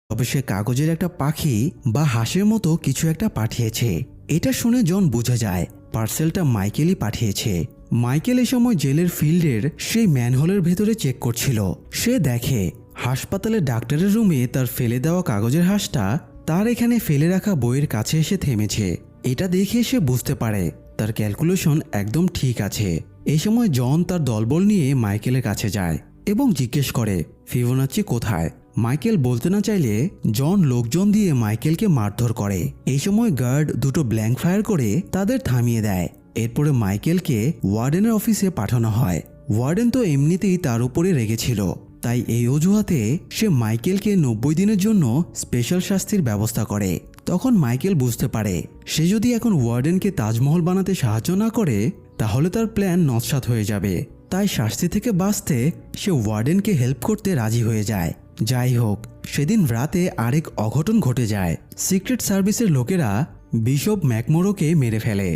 তবে সে কাগজের একটা পাখি বা হাঁসের মতো কিছু একটা পাঠিয়েছে। এটা শুনে জন বুঝে যায় পার্সেলটা মাইকেলই পাঠিয়েছে। মাইকেল এ সময় জেলের ফিল্ডের সেই ম্যানহোলের ভেতরে চেক করছিল। সে দেখে হাসপাতালের ডাক্তারের রুমে তার ফেলে দেওয়া কাগজের হাঁসটা তার এখানে ফেলে রাখা বইয়ের কাছে এসে থেমেছে। এটা দেখে সে বুঝতে পারে তার ক্যালকুলেশন একদম ঠিক আছে। এই সময় জন তার দলবল নিয়ে মাইকেলের কাছে যায় এবং জিজ্ঞেস করে ফিবোনাচ্চি কোথায়। মাইকেল বলতে না চাইলে জন লোকজন দিয়ে মাইকেলকে মারধর করে। এই সময় গার্ড দুটো ব্ল্যাঙ্ক ফায়ার করে তাদের থামিয়ে দেয়। এরপরে মাইকেলকে ওয়ার্ডেনের অফিসে পাঠানো হয়। ওয়ার্ডেন তো এমনিতেই তার উপরে রেগেছিল, তাই এই অজুহাতে সে মাইকেলকে 90 দিনের জন্য স্পেশাল শাস্তির ব্যবস্থা করে। তখন মাইকেল বুঝতে পারে সে যদি এখন ওয়ার্ডেনকে তাজমহল বানাতে সাহায্য না করে তাহলে তার প্ল্যান নস্যাৎ হয়ে যাবে। তাই শাস্তি থেকে বাঁচতে সে ওয়ার্ডেনকে হেল্প করতে রাজি হয়ে যায়। যাই হোক, সেদিন রাতে আরেক অঘটন ঘটে যায়। সিক্রেট সার্ভিসের লোকেরা বিশপ ম্যাকমোরোকে মেরে ফেলে।